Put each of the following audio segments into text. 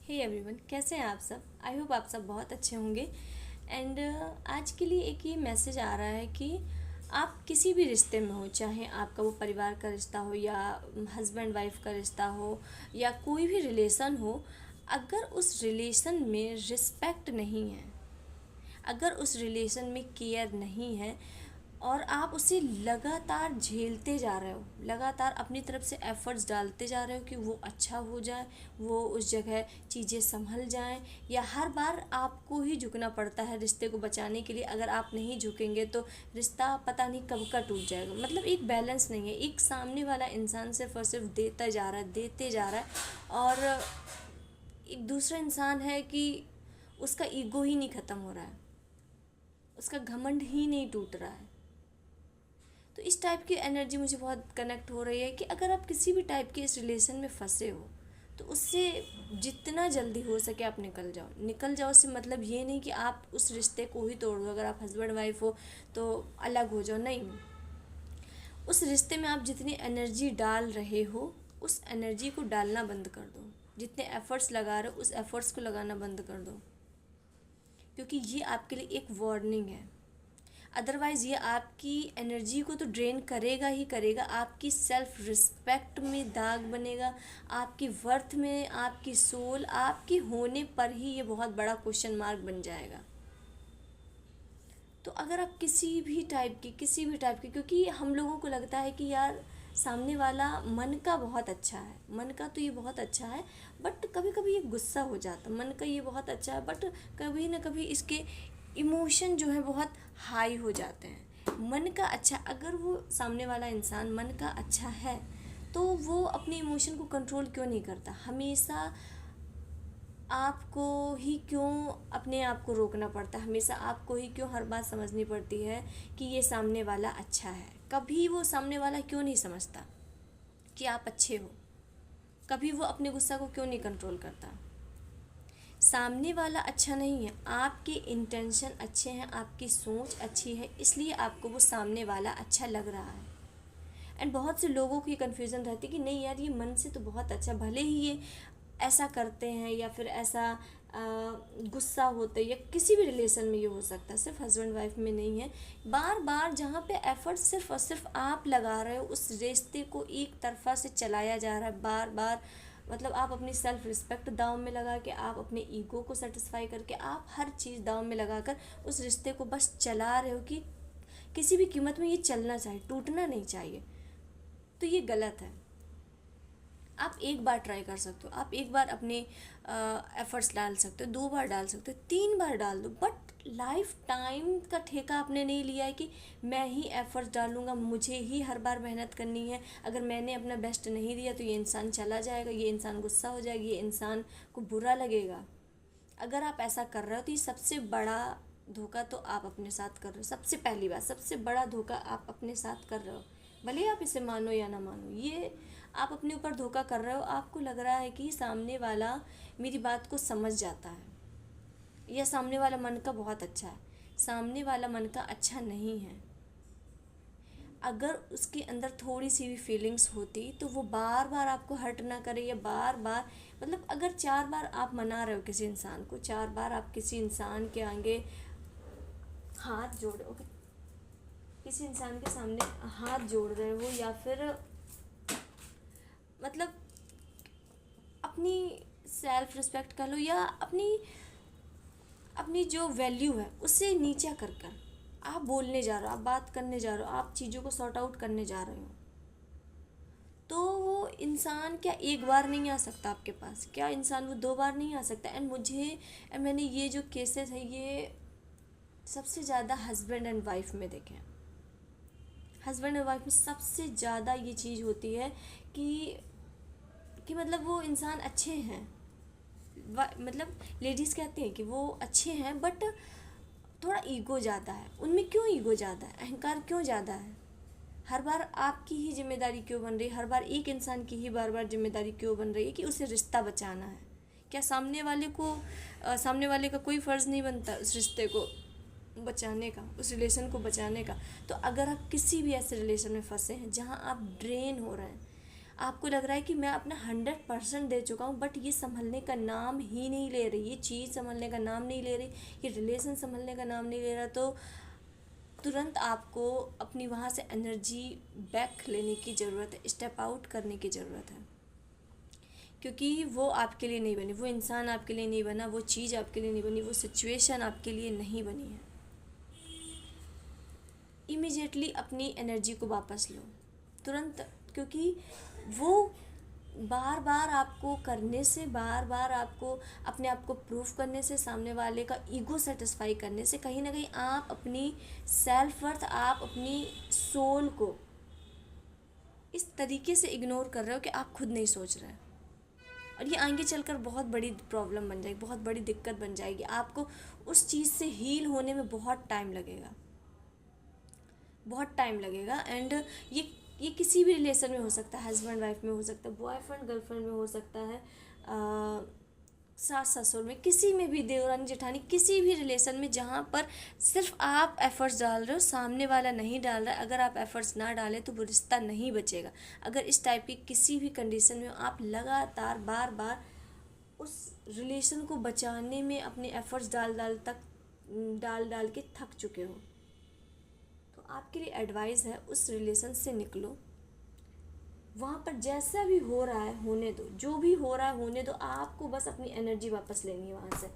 Hey everyone, कैसे हैं आप सब। आई होप आप सब बहुत अच्छे होंगे। एंड आज के लिए एक ये मैसेज आ रहा है कि आप किसी भी रिश्ते में हो, चाहे आपका वो परिवार का रिश्ता हो या हस्बैंड वाइफ का रिश्ता हो या कोई भी रिलेशन हो, अगर उस रिलेशन में रिस्पेक्ट नहीं है, अगर उस रिलेशन में केयर नहीं है और आप उसे लगातार झेलते जा रहे हो, लगातार अपनी तरफ से एफर्ट्स डालते जा रहे हो कि वो अच्छा हो जाए, वो उस जगह चीज़ें संभल जाएं, या हर बार आपको ही झुकना पड़ता है रिश्ते को बचाने के लिए। अगर आप नहीं झुकेंगे तो रिश्ता पता नहीं कब का टूट जाएगा। मतलब एक बैलेंस नहीं है, एक सामने वाला इंसान सिर्फ और सिर्फ देता जा रहा है, देते जा रहा है, और एक दूसरा इंसान है कि उसका ईगो ही नहीं ख़त्म हो रहा है, उसका घमंड ही नहीं टूट रहा है। तो इस टाइप की एनर्जी मुझे बहुत कनेक्ट हो रही है कि अगर आप किसी भी टाइप के इस रिलेशन में फंसे हो तो उससे जितना जल्दी हो सके आप निकल जाओ। निकल जाओ से मतलब ये नहीं कि आप उस रिश्ते को ही तोड़ दो। अगर आप हस्बैंड वाइफ हो तो अलग हो जाओ, नहीं। उस रिश्ते में आप जितनी एनर्जी डाल रहे हो उस एनर्जी को डालना बंद कर दो। जितने एफर्ट्स लगा रहे हो उस एफर्ट्स को लगाना बंद कर दो, क्योंकि ये आपके लिए एक वार्निंग है। अदरवाइज़ ये आपकी एनर्जी को तो ड्रेन करेगा ही करेगा, आपकी सेल्फ रिस्पेक्ट में दाग बनेगा, आपकी वर्थ में, आपकी सोल, आपके होने पर ही ये बहुत बड़ा क्वेश्चन मार्क बन जाएगा। तो अगर आप किसी भी टाइप की, क्योंकि हम लोगों को लगता है कि यार सामने वाला मन का बहुत अच्छा है, मन का तो ये बहुत अच्छा है, बट कभी कभी ये गुस्सा हो जाता है। मन का ये बहुत अच्छा है बट कभी ना कभी इसके इमोशन जो है बहुत हाई हो जाते हैं। मन का अच्छा, अगर वो सामने वाला इंसान मन का अच्छा है तो वो अपने इमोशन को कंट्रोल क्यों नहीं करता। हमेशा आपको ही क्यों अपने आप को रोकना पड़ता है, हमेशा आपको ही क्यों हर बात समझनी पड़ती है कि ये सामने वाला अच्छा है। कभी वो सामने वाला क्यों नहीं समझता कि आप अच्छे हो। कभी वो अपने गुस्सा को क्यों नहीं कंट्रोल करता। सामने वाला अच्छा नहीं है, आपके इंटेंशन अच्छे हैं, आपकी सोच अच्छी है, इसलिए आपको वो सामने वाला अच्छा लग रहा है। एंड बहुत से लोगों की कन्फ्यूज़न रहती है कि नहीं यार ये मन से तो बहुत अच्छा, भले ही ये ऐसा करते हैं या फिर ऐसा गुस्सा होते हैं, या किसी भी रिलेशन में ये हो सकता है, सिर्फ हस्बैंड वाइफ में नहीं है। बार बार जहाँ पे एफर्ट सिर्फ और सिर्फ आप लगा रहे हो उस रिश्ते को एक तरफा से चलाया जा रहा है बार बार। मतलब आप अपनी सेल्फ रिस्पेक्ट दांव में लगा के, आप अपने ईगो को सेटिस्फाई करके, आप हर चीज़ दांव में लगा कर उस रिश्ते को बस चला रहे हो कि किसी भी कीमत में ये चलना चाहिए, टूटना नहीं चाहिए। तो ये गलत है। आप एक बार ट्राई कर सकते हो, आप एक बार अपने एफर्ट्स डाल सकते हो, 2 बार डाल सकते हो, 3 बार डाल दो, बट लाइफ टाइम का ठेका आपने नहीं लिया है कि मैं ही एफर्ट्स डालूंगा, मुझे ही हर बार मेहनत करनी है। अगर मैंने अपना बेस्ट नहीं दिया तो ये इंसान चला जाएगा, ये इंसान गुस्सा हो जाएगा, ये इंसान को बुरा लगेगा। अगर आप ऐसा कर रहे हो तो ये सबसे बड़ा धोखा तो आप अपने साथ कर रहे हो। सबसे पहली बात, सबसे बड़ा धोखा आप अपने साथ कर रहे हो। भले ही आप इसे मानो या ना मानो, ये आप अपने ऊपर धोखा कर रहे हो। आपको लग रहा है कि सामने वाला मेरी बात को समझ जाता है या सामने वाला मन का बहुत अच्छा है। सामने वाला मन का अच्छा नहीं है। अगर उसके अंदर थोड़ी सी भी फीलिंग्स होती तो वो बार बार आपको हर्ट ना करे, या बार बार, मतलब अगर 4 बार आप मना रहे हो किसी इंसान को, 4 बार आप किसी इंसान के आगे हाथ जोड़, ओके, किसी इंसान के सामने हाथ जोड़ रहे हो, या फिर मतलब अपनी सेल्फ रिस्पेक्ट कर लो, या अपनी अपनी जो वैल्यू है उससे नीचा कर कर आप बोलने जा रहे हो, आप बात करने जा रहे हो, आप चीज़ों को सॉर्ट आउट करने जा रहे हो, तो वो इंसान क्या एक बार नहीं आ सकता आपके पास? क्या इंसान वो 2 बार नहीं आ सकता? मैंने ये जो केसेस है ये सबसे ज़्यादा हस्बैंड एंड वाइफ में देखे हैं। हस्बैंड एंड वाइफ में सबसे ज़्यादा ये चीज़ होती है कि मतलब वो इंसान अच्छे हैं, मतलब लेडीज़ कहती हैं कि वो अच्छे हैं बट थोड़ा ईगो ज़्यादा है उनमें। क्यों ईगो ज़्यादा है, अहंकार क्यों ज़्यादा है? हर बार आपकी ही जिम्मेदारी क्यों बन रही है? हर बार एक इंसान की ही बार बार जिम्मेदारी क्यों बन रही है कि उसे रिश्ता बचाना है? क्या सामने वाले का कोई फ़र्ज़ नहीं बनता उस रिश्ते को बचाने का, उस रिलेशन को बचाने का? तो अगर आप किसी भी ऐसे रिलेशन में फंसे हैं जहाँ आप ड्रेन हो रहे हैं, आपको लग रहा है कि मैं अपना 100% दे चुका हूँ, बट ये संभलने का नाम ही नहीं ले रही, ये चीज़ संभलने का नाम नहीं ले रही, ये रिलेशन संभलने का नाम नहीं ले रहा, तो तुरंत आपको अपनी वहाँ से एनर्जी बैक लेने की ज़रूरत है, स्टेप आउट करने की ज़रूरत है। क्योंकि वो आपके लिए नहीं बनी, वो इंसान आपके लिए नहीं बना, वो चीज़ आपके लिए नहीं बनी, वो सिचुएशन आपके लिए नहीं बनी है। इमीडिएटली अपनी एनर्जी को वापस लो तुरंत, क्योंकि वो बार बार आपको करने से, बार बार आपको अपने आप को प्रूव करने से, सामने वाले का ईगो सेटिस्फाई करने से कहीं ना कहीं आप अपनी सेल्फ वर्थ, आप अपनी सोल को इस तरीके से इग्नोर कर रहे हो कि आप खुद नहीं सोच रहे हैं। और ये आगे चलकर बहुत बड़ी प्रॉब्लम बन जाएगी, बहुत बड़ी दिक्कत बन जाएगी। आपको उस चीज़ से हील होने में बहुत टाइम लगेगा, बहुत टाइम लगेगा। एंड ये किसी भी रिलेशन में हो सकता है, हस्बैंड वाइफ में हो सकता है, बॉयफ्रेंड गर्लफ्रेंड में हो सकता है, सास ससुर में, किसी में भी, देवरानी जेठानी, किसी भी रिलेशन में जहाँ पर सिर्फ आप एफर्ट्स डाल रहे हो, सामने वाला नहीं डाल रहा है। अगर आप एफर्ट्स ना डालें तो वो रिश्ता नहीं बचेगा। अगर इस टाइप की किसी भी कंडीशन में आप लगातार बार बार उस रिलेशन को बचाने में अपने एफर्ट्स डाल डाल के थक चुके हो, तो आपके लिए एडवाइस है उस रिलेशन से निकलो। वहाँ पर जैसा भी हो रहा है होने दो, जो भी हो रहा है होने दो। आपको बस अपनी एनर्जी वापस लेनी है वहाँ से,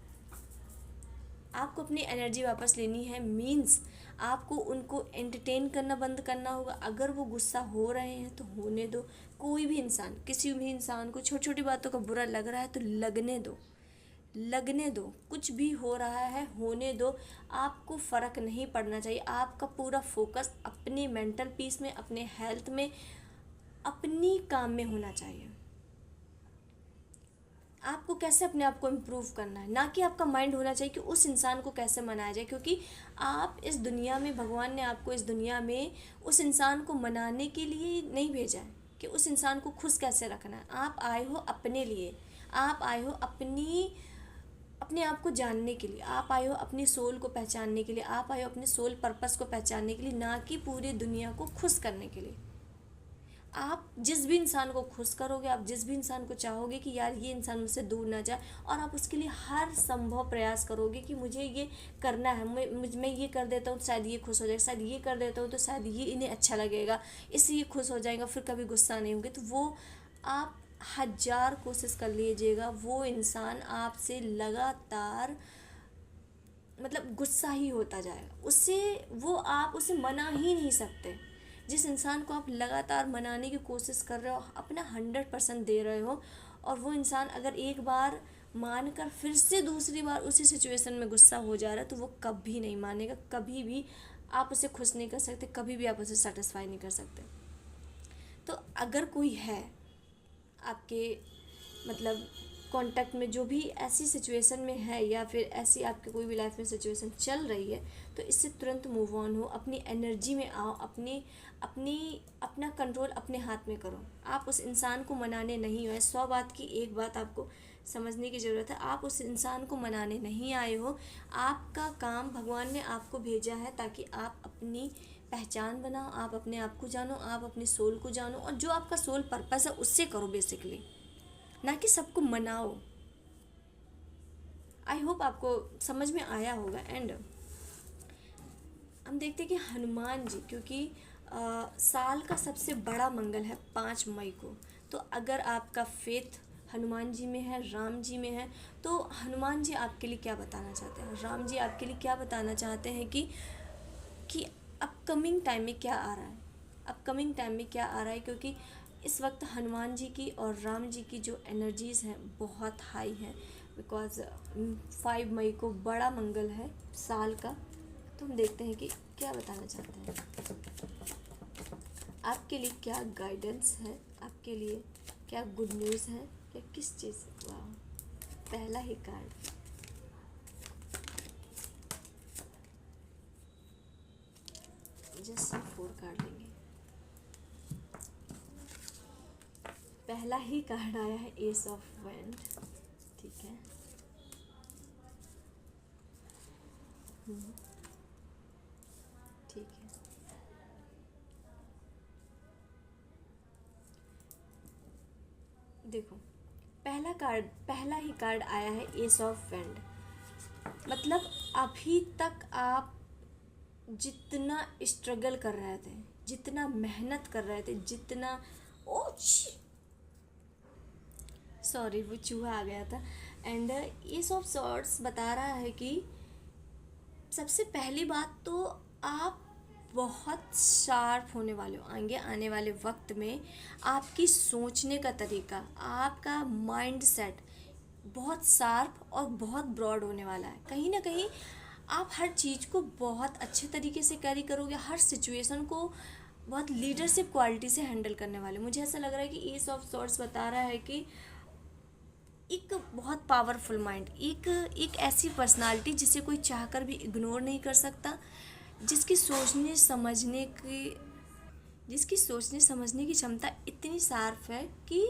आपको अपनी एनर्जी वापस लेनी है। मीन्स आपको उनको एंटरटेन करना बंद करना होगा। अगर वो गुस्सा हो रहे हैं तो होने दो। कोई भी इंसान, किसी भी इंसान को छोटी छोटी बातों का बुरा लग रहा है तो लगने दो, लगने दो। कुछ भी हो रहा है होने दो। आपको फ़र्क नहीं पड़ना चाहिए। आपका पूरा फोकस अपने मेंटल पीस में, अपने हेल्थ में, अपनी काम में होना चाहिए। आपको कैसे अपने आप को इम्प्रूव करना है, ना कि आपका माइंड होना चाहिए कि उस इंसान को कैसे मनाया जाए। क्योंकि आप इस दुनिया में, भगवान ने आपको इस दुनिया में उस इंसान को मनाने के लिए नहीं भेजा है कि उस इंसान को खुश कैसे रखना है। आप आए हो अपने लिए, आप आए हो अपने आप को जानने के लिए, आप आए हो अपनी सोल को पहचानने के लिए, आप आए हो अपने सोल पर्पस को पहचानने के लिए, ना कि पूरी दुनिया को खुश करने के लिए। आप जिस भी इंसान को खुश करोगे, आप जिस भी इंसान को चाहोगे कि यार ये इंसान मुझसे दूर ना जाए, और आप उसके लिए हर संभव प्रयास करोगे कि मुझे ये करना है, मैं ये कर देता हूँ तो शायद ये खुश हो जाएगा, शायद ये कर देता हूँ तो शायद ये इन्हें अच्छा लगेगा, इससे ये खुश हो जाएगा, फिर कभी गुस्सा नहीं होंगे। तो वो आप 1000 कोशिश कर लीजिएगा, वो इंसान आपसे लगातार मतलब गुस्सा ही होता जाएगा। आप उसे मना ही नहीं सकते। जिस इंसान को आप लगातार मनाने की कोशिश कर रहे हो, अपना 100% दे रहे हो, और वो इंसान अगर एक बार मानकर फिर से दूसरी बार उसी सिचुएशन में गुस्सा हो जा रहा है, तो वो कभी नहीं मानेगा। कभी भी आप उसे खुश नहीं कर सकते, कभी भी आप उसे सेटिस्फाई नहीं कर सकते। तो अगर कोई है आपके मतलब कांटेक्ट में, जो भी ऐसी सिचुएशन में है, या फिर ऐसी आपके कोई भी लाइफ में सिचुएशन चल रही है, तो इससे तुरंत मूव ऑन हो, अपनी एनर्जी में आओ, अपना कंट्रोल अपने हाथ में करो। आप उस इंसान को मनाने नहीं आए। 100 बात की एक बात आपको समझने की ज़रूरत है, आप उस इंसान को मनाने नहीं आए हो। आपका काम, भगवान ने आपको भेजा है ताकि आप अपनी पहचान बनाओ, आप अपने आप को जानो, आप अपनी सोल को जानो, और जो आपका सोल पर्पस है उससे करो बेसिकली, ना कि सबको मनाओ। आई होप आपको समझ में आया होगा। एंड हम देखते हैं कि हनुमान जी, क्योंकि साल का सबसे बड़ा मंगल है 5 मई को, तो अगर आपका फेथ हनुमान जी में है, राम जी में है, तो हनुमान जी आपके लिए क्या बताना चाहते हैं, राम जी आपके लिए क्या बताना चाहते हैं कि अपकमिंग टाइम में क्या आ रहा है, अपकमिंग टाइम में क्या आ रहा है। क्योंकि इस वक्त हनुमान जी की और राम जी की जो एनर्जीज़ हैं बहुत हाई हैं, बिकॉज 5 मई को बड़ा मंगल है साल का। तो हम देखते हैं कि क्या बताना चाहते हैं, आपके लिए क्या गाइडेंस है, आपके लिए क्या गुड न्यूज़ है, या किस चीज़। वाह, पहला ही कार्ड, जस्ट 4 कार्ड लेंगे। पहला ही कार्ड आया है एस ऑफ वैंड, ठीक है। ठीक है, देखो, पहला ही कार्ड आया है एस ऑफ वैंड। मतलब अभी तक आप जितना स्ट्रगल कर रहे थे, जितना मेहनत कर रहे थे, जितना ओ सॉरी वो चूहा आ गया था। एंड एस ऑफ सॉर्ड्स बता रहा है कि सबसे पहली बात तो आप बहुत शार्प होने वाले हो। आने वाले वक्त में आपकी सोचने का तरीका, आपका माइंड सेट बहुत शार्प और बहुत ब्रॉड होने वाला है। कहीं ना कहीं आप हर चीज़ को बहुत अच्छे तरीके से कैरी करोगे, हर सिचुएशन को बहुत लीडरशिप क्वालिटी से हैंडल करने वाले। मुझे ऐसा लग रहा है कि एस ऑफ सॉर्ड्स बता रहा है कि एक बहुत पावरफुल माइंड, एक ऐसी पर्सनालिटी जिसे कोई चाहकर भी इग्नोर नहीं कर सकता, जिसकी सोचने समझने की क्षमता इतनी शार्प है कि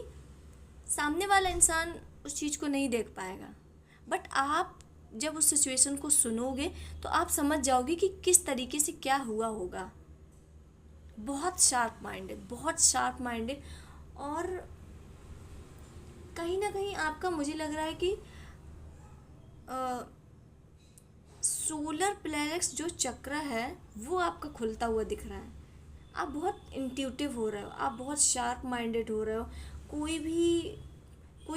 सामने वाला इंसान उस चीज़ को नहीं देख पाएगा। बट आप जब उस सिचुएशन को सुनोगे तो आप समझ जाओगे कि किस तरीके से क्या हुआ होगा। बहुत शार्प माइंडेड, बहुत शार्प माइंडेड। और कहीं ना कहीं आपका, मुझे लग रहा है कि सोलर प्लेक्स जो चक्र है वो आपका खुलता हुआ दिख रहा है। आप बहुत इंट्यूटिव हो रहे हो, आप बहुत शार्प माइंडेड हो रहे हो। कोई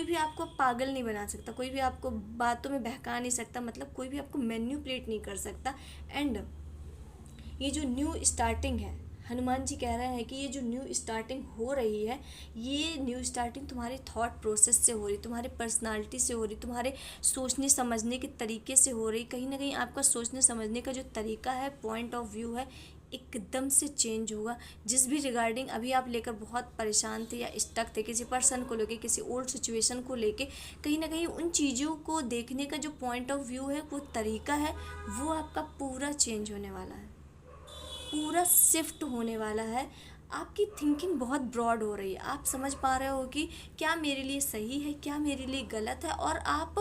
भी आपको पागल नहीं बना सकता, कोई भी आपको बातों में बहका नहीं सकता, मतलब कोई भी आपको मैन्युपुलेट नहीं कर सकता। एंड ये जो न्यू स्टार्टिंग है, हनुमान जी कह रहे हैं कि ये जो न्यू स्टार्टिंग हो रही है, ये न्यू स्टार्टिंग तुम्हारे थॉट प्रोसेस से हो रही, तुम्हारे पर्सनालिटी से हो रही, तुम्हारे सोचने समझने के तरीके से हो रही। कहीं ना कहीं आपका सोचने समझने का जो तरीका है, पॉइंट ऑफ व्यू है, एकदम से चेंज होगा। जिस भी रिगार्डिंग अभी आप लेकर बहुत परेशान थे या स्टक थे, किसी पर्सन को लेके, किसी ओल्ड सिचुएशन को लेके, कहीं ना कहीं उन चीज़ों को देखने का जो पॉइंट ऑफ व्यू है, वो तरीका है, वो आपका पूरा चेंज होने वाला है, पूरा शिफ्ट होने वाला है। आपकी थिंकिंग बहुत ब्रॉड हो रही है, आप समझ पा रहे हो कि क्या मेरे लिए सही है, क्या मेरे लिए गलत है, और आप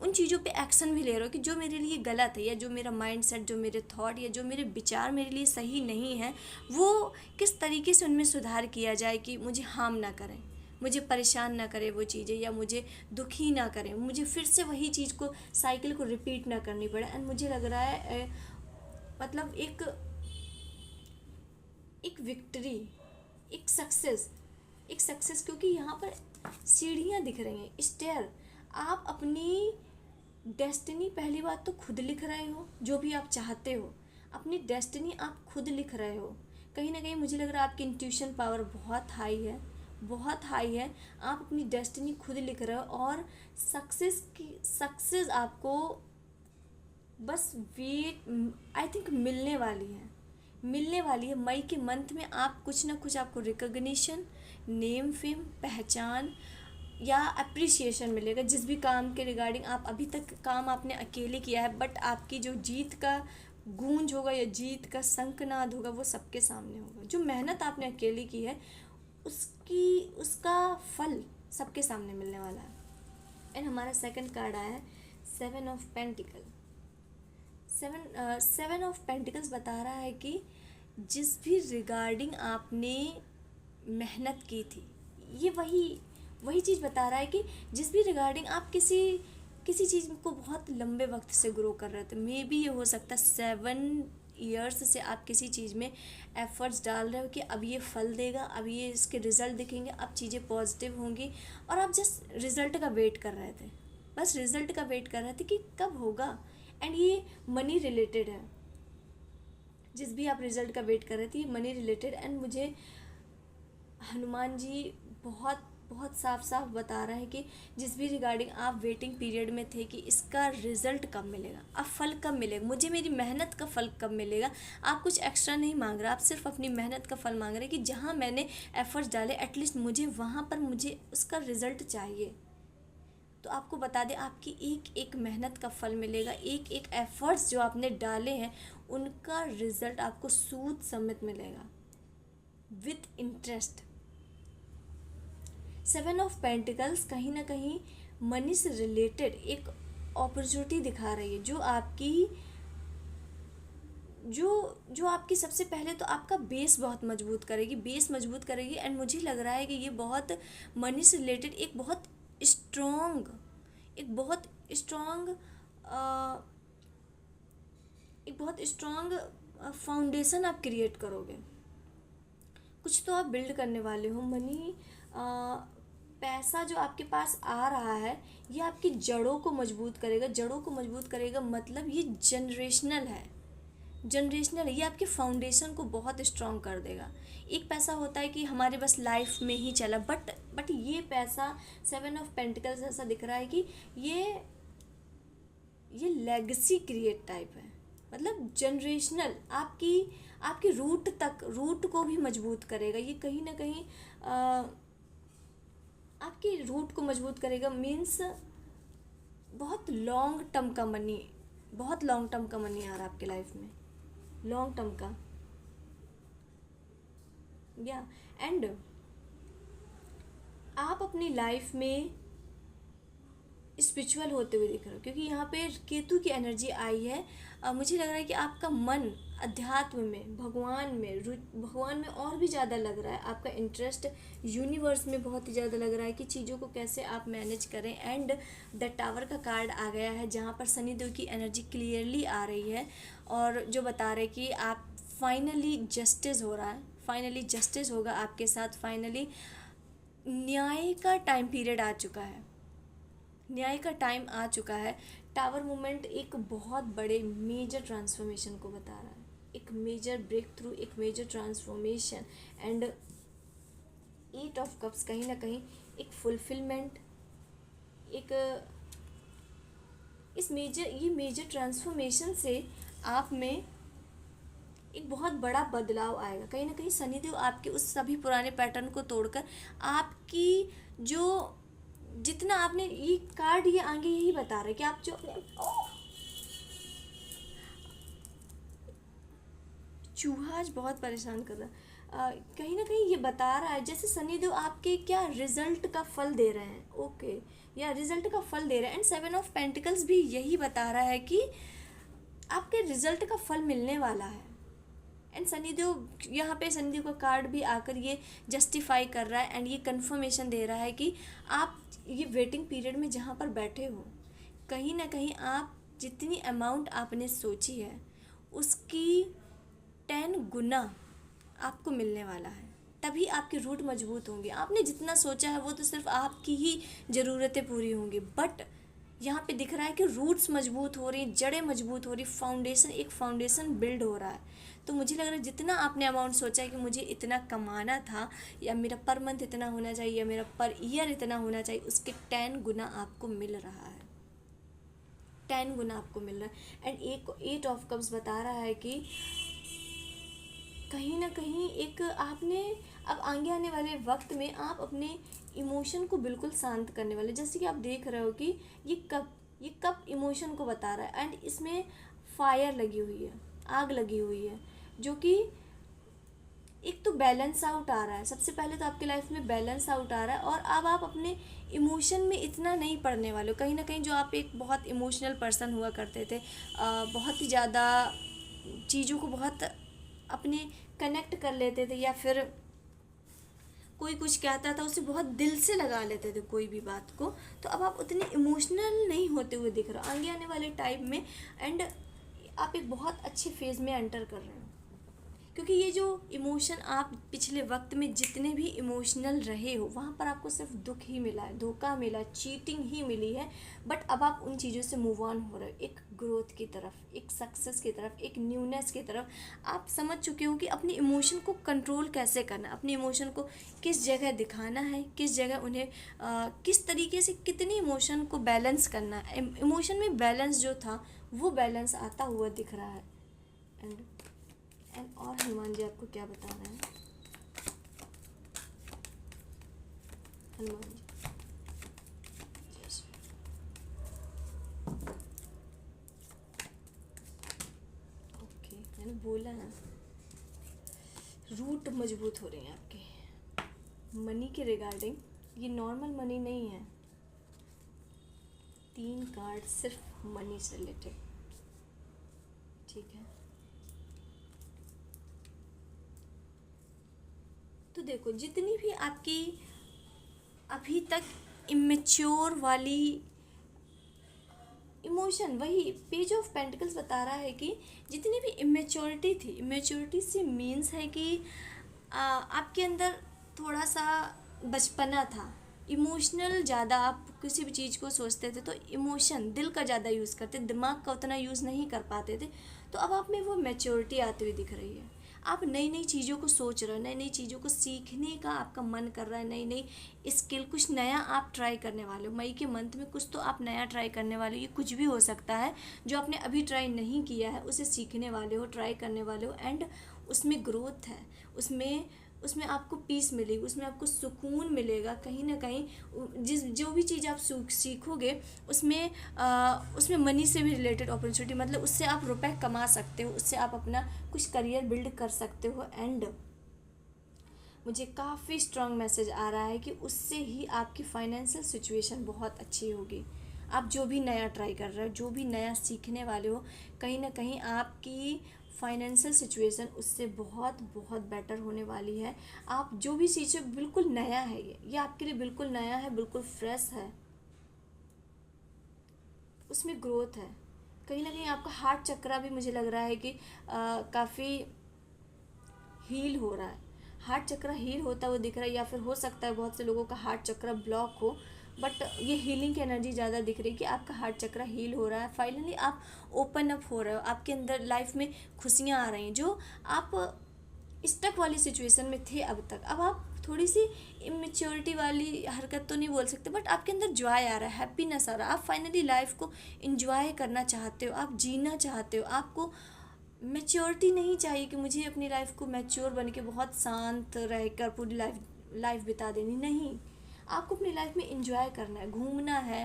उन चीज़ों पे एक्शन भी ले रहे हो कि जो मेरे लिए गलत है, या जो मेरा माइंड सेट, जो मेरे थॉट या जो मेरे विचार मेरे लिए सही नहीं है, वो किस तरीके से उनमें सुधार किया जाए कि मुझे हार्म ना करें, मुझे परेशान ना करे वो चीज़ें, या मुझे दुखी ना करें, मुझे फिर से वही चीज़ को, साइकिल को रिपीट ना करनी पड़े। एंड मुझे लग रहा है मतलब एक विक्ट्री, एक सक्सेस, क्योंकि यहाँ पर सीढ़ियाँ दिख रही हैं, स्टेयर। आप अपनी डेस्टिनी पहली बात तो खुद लिख रहे हो, जो भी आप चाहते हो, अपनी डेस्टिनी आप खुद लिख रहे हो। कहीं ना कहीं मुझे लग रहा है आपकी इंट्यूशन पावर बहुत हाई है, बहुत हाई है। आप अपनी डेस्टिनी खुद लिख रहे हो, और सक्सेस आपको बस वेट, आई थिंक मिलने वाली है। मई के मंथ में आप कुछ ना कुछ, आपको रिकॉग्निशन, नेम, फेम, पहचान या अप्रिसिएशन मिलेगा। जिस भी काम के रिगार्डिंग आप अभी तक काम आपने अकेले किया है, बट आपकी जो जीत का गूंज होगा या जीत का शंखनाद होगा, वो सबके सामने होगा। जो मेहनत आपने अकेले की है, उसका फल सबके सामने मिलने वाला है। एंड हमारा सेकंड कार्ड आया है seven of pentacle. Seven of pentacles बता रहा है कि जिस भी रिगार्डिंग आपने मेहनत की थी, ये वही चीज़ बता रहा है कि जिस भी रिगार्डिंग आप किसी चीज़ को बहुत लंबे वक्त से ग्रो कर रहे थे, मे बी ये हो सकता है 7 ईयर्स से आप किसी चीज़ में एफर्ट्स डाल रहे हो कि अब ये फल देगा, अब ये इसके रिज़ल्ट दिखेंगे, अब चीज़ें पॉजिटिव होंगी, और आप जस्ट रिज़ल्ट का वेट कर रहे थे, बस रिज़ल्ट का वेट कर रहे थे कि कब होगा। एंड ये मनी रिलेटेड है, जिस भी आप रिज़ल्ट का वेट कर रहे थे, ये मनी रिलेटेड। एंड मुझे हनुमान जी बहुत बहुत साफ बता रहा है कि जिस भी रिगार्डिंग आप वेटिंग पीरियड में थे कि इसका रिज़ल्ट कब मिलेगा, अब फल कब मिलेगा, मुझे मेरी मेहनत का फल कब मिलेगा। आप कुछ एक्स्ट्रा नहीं मांग रहे, आप सिर्फ अपनी मेहनत का फल मांग रहे कि जहाँ मैंने एफर्ट्स डाले, एटलीस्ट मुझे वहाँ पर मुझे उसका रिज़ल्ट चाहिए। तो आपको बता दें, आपकी एक एक मेहनत का फल मिलेगा, एक एक एफर्ट्स जो आपने डाले हैं उनका रिज़ल्ट आपको सूद समेत मिलेगा, विथ इंटरेस्ट। 7 ऑफ पेंटिकल्स कहीं ना कहीं मनी से रिलेटेड एक अपॉर्चुनिटी दिखा रही है, जो आपकी जो जो आपकी सबसे पहले तो आपका बेस बहुत मजबूत करेगी, बेस मजबूत करेगी। एंड मुझे लग रहा है कि ये बहुत मनी से रिलेटेड स्ट्रॉन्ग एक बहुत स्ट्रॉन्ग एक बहुत स्ट्रॉन्ग फाउंडेशन आप क्रिएट करोगे। कुछ तो आप बिल्ड करने वाले हो। मनी पैसा जो आपके पास आ रहा है ये आपकी जड़ों को मजबूत करेगा। जड़ों को मजबूत करेगा मतलब ये जनरेशनल है, जनरेशनल है। ये आपके फाउंडेशन को बहुत स्ट्रॉन्ग कर देगा। एक पैसा होता है कि हमारे बस लाइफ में ही चला, बट ये पैसा 7 ऑफ पेंटिकल्स ऐसा दिख रहा है कि ये लेगेसी क्रिएट टाइप है। मतलब जनरेशनल, आपकी आपकी रूट को भी मजबूत करेगा। ये कहीं ना कहीं आपकी रूट को मजबूत करेगा। मीन्स बहुत लॉन्ग टर्म का मनी, बहुत लॉन्ग टर्म का मनी आ रहा है आपके लाइफ में, लॉन्ग टर्म का। या एंड आप अपनी लाइफ में स्पिरिचुअल होते हुए दिख रहे हो, क्योंकि यहाँ पे केतु की एनर्जी आई है। मुझे लग रहा है कि आपका मन अध्यात्म में, भगवान में और भी ज़्यादा लग रहा है। आपका इंटरेस्ट यूनिवर्स में बहुत ही ज़्यादा लग रहा है कि चीज़ों को कैसे आप मैनेज करें। एंड द टावर का कार्ड आ गया है जहाँ पर शनिदेव की एनर्जी क्लियरली आ रही है और जो बता रहे कि आप फाइनली जस्टिस हो रहा है, फाइनली जस्टिस होगा आपके साथ। फाइनली न्याय का टाइम पीरियड आ चुका है, न्याय का टाइम आ चुका है। टावर मूवमेंट एक बहुत बड़े मेजर ट्रांसफॉर्मेशन को बता रहा है, एक मेजर ब्रेक थ्रू, एक major transformation. And 8 of cups कहीं ना कहीं एक फुलफिलमेंट, ये मेजर ट्रांसफॉर्मेशन से आप में एक बहुत बड़ा बदलाव आएगा। कहीं ना कहीं शनिदेव आपके उस सभी पुराने पैटर्न को तोड़कर आपकी जो जितना आपने ये कार्ड, ये आगे यही बता रहा है कि आप जो चूहा आज बहुत परेशान कर रहा है। कहीं ना कहीं ये बता रहा है जैसे शनिदेव आपके क्या रिजल्ट का फल दे रहे हैं। ओके, या रिजल्ट का फल दे रहे हैं। एंड 7 ऑफ पेंटिकल्स भी यही बता रहा है कि आपके रिजल्ट का फल मिलने वाला है। एंड शनिदेव, यहाँ पे शनिदेव का कार्ड भी आकर ये जस्टिफाई कर रहा है एंड ये कंफर्मेशन दे रहा है कि आप ये वेटिंग पीरियड में जहाँ पर बैठे हो, कहीं ना कहीं आप जितनी अमाउंट आपने सोची है उसकी 10 गुना आपको मिलने वाला है। तभी आपके रूट मजबूत होंगे। आपने जितना सोचा है वो तो सिर्फ आपकी ही ज़रूरतें पूरी होंगी, बट यहाँ पे दिख रहा है कि रूट्स मजबूत हो रही, जड़ें मजबूत हो रही, एक फाउंडेशन बिल्ड हो रहा है। तो मुझे लग रहा है जितना आपने अमाउंट सोचा है कि मुझे इतना कमाना था, या मेरा पर मंथ इतना होना चाहिए, या मेरा पर ईयर इतना होना चाहिए, उसके 10 गुना आपको मिल रहा है, 10 गुना आपको मिल रहा है। एंड 8 ऑफ कप्स बता रहा है कि कहीं ना कहीं एक आपने अब आगे आने वाले वक्त में आप अपने इमोशन को बिल्कुल शांत करने वाले, जैसे कि आप देख रहे हो कि ये कप इमोशन को बता रहा है। एंड इसमें फायर लगी हुई है, आग लगी हुई है, जो कि एक तो बैलेंस आउट आ रहा है। सबसे पहले तो आपकी लाइफ में बैलेंस आउट आ रहा है और अब आप अपने इमोशन में इतना नहीं पड़ने वाले हो। कहीं ना कहीं जो आप एक बहुत इमोशनल पर्सन हुआ करते थे, बहुत ही ज़्यादा चीज़ों को बहुत अपने कनेक्ट कर लेते थे, या फिर कोई कुछ कहता था उसे बहुत दिल से लगा लेते थे कोई भी बात को, तो अब आप उतने इमोशनल नहीं होते हुए दिख रहे हो आगे आने वाले टाइम में। एंड आप एक बहुत अच्छे फेज़ में एंटर कर रहे हो, क्योंकि ये जो इमोशन आप पिछले वक्त में जितने भी इमोशनल रहे हो वहाँ पर आपको सिर्फ दुख ही मिला है, धोखा मिला, चीटिंग ही मिली है। बट अब आप उन चीज़ों से मूव ऑन हो रहे हो, एक ग्रोथ की तरफ, एक सक्सेस की तरफ, एक न्यूनेस की तरफ। आप समझ चुके हो कि अपने इमोशन को कंट्रोल कैसे करना है, अपने इमोशन को किस जगह दिखाना है, किस जगह उन्हें किस तरीके से कितनी इमोशन को बैलेंस करना है। इमोशन में बैलेंस जो था वो बैलेंस आता हुआ दिख रहा है। एंड और हनुमान जी आपको क्या बता रहे हैं? हनुमान जी, ओके, मैंने बोला ना, रूट मजबूत हो रहे हैं आपके मनी के रिगार्डिंग। ये नॉर्मल मनी नहीं है। 3 कार्ड सिर्फ मनी से रिलेटेड, ठीक है। तो देखो, जितनी भी आपकी अभी तक इमेच्योर वाली इमोशन, वही पेज ऑफ पेंटिकल्स बता रहा है कि जितनी भी इमेच्योरिटी थी, इमेच्योरिटी से मीन्स है कि आपके अंदर थोड़ा सा बचपना था, इमोशनल ज़्यादा आप किसी भी चीज़ को सोचते थे तो इमोशन, दिल का ज़्यादा यूज़ करते, दिमाग का उतना यूज़ नहीं कर पाते थे। तो अब आप में वो मैच्योरिटी आती हुई दिख रही है। आप नई नई चीज़ों को सोच रहे हो, नई नई चीज़ों को सीखने का आपका मन कर रहा है, नई नई स्किल, कुछ नया आप ट्राई करने वाले हो। मई के मंथ में कुछ तो आप नया ट्राई करने वाले हो। ये कुछ भी हो सकता है जो आपने अभी ट्राई नहीं किया है, उसे सीखने वाले हो, ट्राई करने वाले हो। एंड उसमें ग्रोथ है, उसमें उसमें आपको पीस मिलेगी, उसमें आपको सुकून मिलेगा कहीं ना कहीं। जो भी चीज़ आप सीखोगे उसमें मनी से भी रिलेटेड अपॉर्चुनिटी, मतलब उससे आप रुपए कमा सकते हो, उससे आप अपना कुछ करियर बिल्ड कर सकते हो। एंड मुझे काफ़ी स्ट्रॉन्ग मैसेज आ रहा है कि उससे ही आपकी फाइनेंशियल सिचुएशन बहुत अच्छी होगी। आप जो भी नया ट्राई कर रहे हो, जो भी नया सीखने वाले हो, कहीं ना कहीं आपकी फाइनेंशियल सिचुएशन उससे बहुत बहुत बेटर होने वाली है। आप जो भी चीज़ें, बिल्कुल नया है, ये आपके लिए बिल्कुल नया है, बिल्कुल फ्रेश है, उसमें ग्रोथ है। कहीं ना कहीं आपका हार्ट चक्रा भी मुझे लग रहा है कि काफ़ी हील हो रहा है। हार्ट चक्र हील होता हुआ दिख रहा है, या फिर हो सकता है बहुत से लोगों का हार्ट चक्र ब्लॉक हो, बट ये हीलिंग की एनर्जी ज़्यादा दिख रही है कि आपका हार्ट चक्र हील हो रहा है। फाइनली आप ओपन अप हो रहे हो, आपके अंदर लाइफ में खुशियाँ आ रही हैं जो आप स्टक वाली सिचुएशन में थे अब तक। अब आप थोड़ी सी इमेच्योरिटी वाली हरकत तो नहीं बोल सकते, बट आपके अंदर जॉय आ रहा है, हैप्पीनेस आ रहा है। आप फाइनली लाइफ को इंजॉय करना चाहते हो, आप जीना चाहते हो। आपको मैच्योरिटी नहीं चाहिए कि मुझे अपनी लाइफ को मैच्योर बन के बहुत शांत रहकर पूरी लाइफ लाइफ बिता देनी, नहीं। आपको अपनी लाइफ में इंजॉय करना है, घूमना है।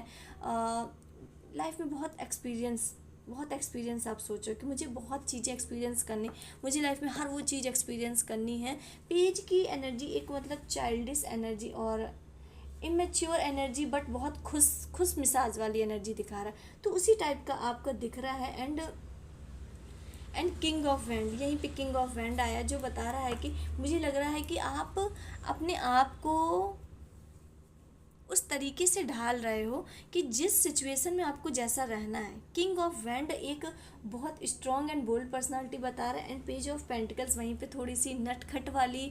लाइफ में बहुत एक्सपीरियंस आप सोचो कि मुझे बहुत चीज़ें एक्सपीरियंस करनी, मुझे लाइफ में हर वो चीज़ एक्सपीरियंस करनी है। पेज की एनर्जी एक मतलब चाइल्डिश एनर्जी और इमेच्योर एनर्जी, बट बहुत खुश मिजाज वाली एनर्जी दिखा रहा है, तो उसी टाइप का आपका दिख रहा है। एंड किंग ऑफ वैंड, यहीं पे किंग ऑफ वैंड आया, जो बता रहा है कि मुझे लग रहा है कि आप अपने आप को उस तरीके से ढाल रहे हो कि जिस सिचुएशन में आपको जैसा रहना है। किंग ऑफ वैंड एक बहुत स्ट्रॉन्ग एंड बोल्ड पर्सनालिटी बता रहा है। एंड पेज ऑफ पेंटिकल्स वहीं पे थोड़ी सी नटखट वाली,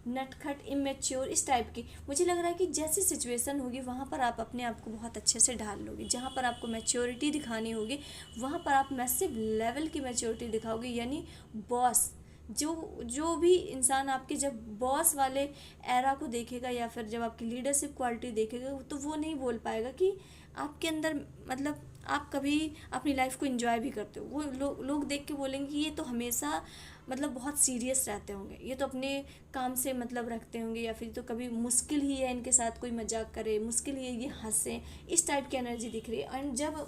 नटखट, इमेच्योर, इस टाइप की। मुझे लग रहा है कि जैसी सिचुएशन होगी वहाँ पर आप अपने आप को बहुत अच्छे से ढाल लोगे। जहाँ पर आपको मैच्योरिटी दिखानी होगी वहाँ पर आप मैसिव लेवल की मैच्योरिटी दिखाओगे। यानी बॉस, जो भी इंसान आपके जब बॉस वाले एरा को देखेगा, या फिर जब आपकी लीडरशिप क्वालिटी देखेगा, तो वो नहीं बोल पाएगा कि आपके अंदर, मतलब आप कभी अपनी लाइफ को एंजॉय भी करते हो। वो लोग देख के बोलेंगे कि ये तो हमेशा मतलब बहुत सीरियस रहते होंगे, ये तो अपने काम से मतलब रखते होंगे, या फिर तो कभी मुश्किल ही है इनके साथ कोई मजाक करे, मुश्किल ही है ये हंसे, इस टाइप की एनर्जी दिख रही है। एंड जब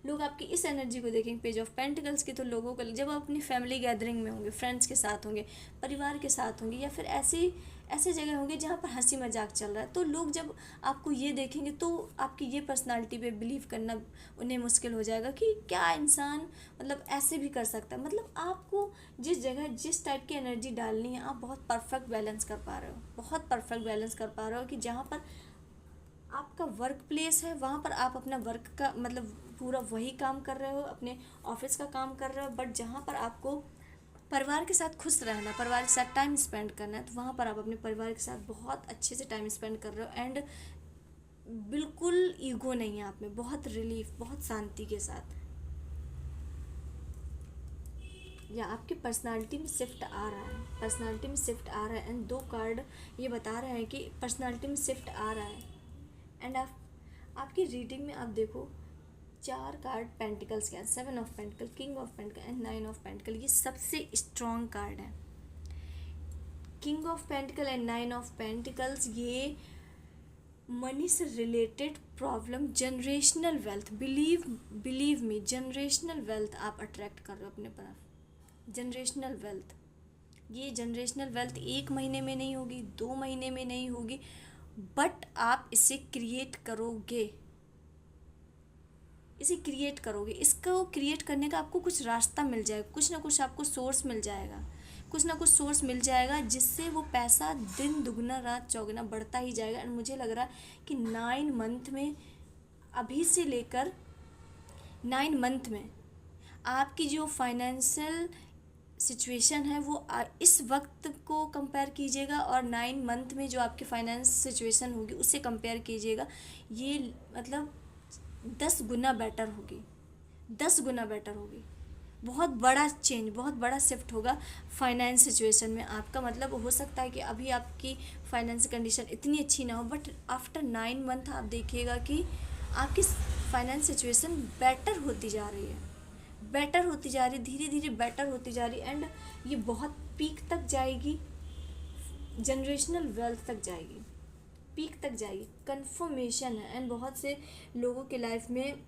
लोग आपकी इस एनर्जी को देखेंगे पेज ऑफ पेंटिकल्स की, तो लोगों को जब आप अपनी फैमिली गैदरिंग में होंगे, फ्रेंड्स के साथ होंगे, परिवार के साथ होंगे, या फिर ऐसे जगह होंगे जहाँ पर हंसी मजाक चल रहा है, तो लोग जब आपको ये देखेंगे तो आपकी ये पर्सनालिटी पे बिलीव करना उन्हें मुश्किल हो जाएगा कि क्या इंसान मतलब ऐसे भी कर सकता है। मतलब आपको जिस जगह जिस टाइप की एनर्जी डालनी है, आप बहुत परफेक्ट बैलेंस कर पा रहे हो, बहुत परफेक्ट बैलेंस कर पा रहे हो कि जहाँ पर आपका वर्क प्लेस है वहाँ पर आप अपना वर्क का मतलब पूरा वही काम कर रहे हो, अपने ऑफिस का काम कर रहे हो, बट जहाँ पर आपको परिवार के साथ खुश रहना, परिवार के साथ टाइम स्पेंड करना है, तो वहाँ पर आप अपने परिवार के साथ बहुत अच्छे से टाइम स्पेंड कर रहे हो। एंड बिल्कुल ईगो नहीं है आप में, बहुत रिलीफ, बहुत शांति के साथ, या आपकी पर्सनालिटी में शिफ्ट आ रहा है, पर्सनालिटी में शिफ्ट आ रहा है। एंड दो कार्ड ये बता रहे हैं कि पर्सनालिटी में शिफ्ट आ रहा है। एंड आपकी रीडिंग में आप देखो 4 कार्ड पेंटिकल्स के हैं, 7 of pentacle, king of pentacle and 9 of pentacle, ये सबसे स्ट्रॉन्ग कार्ड है। King of pentacle and 9 of pentacles ये मनी से related problem, generational wealth, believe me, generational wealth आप अट्रैक्ट कर रहे हो अपने तरफ। जनरेशनल वेल्थ, ये जनरेशनल वेल्थ 1 महीने में नहीं होगी, 2 महीने में नहीं होगी, बट आप इसे क्रिएट करोगे, इसे क्रिएट करोगे। इसको क्रिएट करने का आपको कुछ रास्ता मिल जाएगा, कुछ ना कुछ आपको सोर्स मिल जाएगा। कुछ ना कुछ सोर्स मिल जाएगा जिससे वो पैसा दिन दुगना रात चौगुना बढ़ता ही जाएगा। एंड मुझे लग रहा है कि 9 मंथ में, अभी से लेकर 9 मंथ में आपकी जो फाइनेंशियल सिचुएशन है वो इस वक्त को कंपेयर कीजिएगा और 9 मंथ में जो आपकी फाइनेंस सिचुएशन होगी उससे कंपेयर कीजिएगा। ये मतलब 10 गुना बेटर होगी, 10 गुना बेटर होगी। बहुत बड़ा चेंज, बहुत बड़ा शिफ्ट होगा फाइनेंस सिचुएशन में आपका। मतलब हो सकता है कि अभी आपकी फाइनेंस कंडीशन इतनी अच्छी ना हो, बट आफ्टर 9 मंथ आप देखिएगा कि आपकी फाइनेंस सिचुएशन बेटर होती जा रही है, बेटर होती जा रही, धीरे धीरे बेटर होती जा रही। एंड ये बहुत पीक तक जाएगी, जनरेशनल वेल्थ तक जाएगी, पीक तक जाएगी, कन्फर्मेशन है। एंड बहुत से लोगों के लाइफ में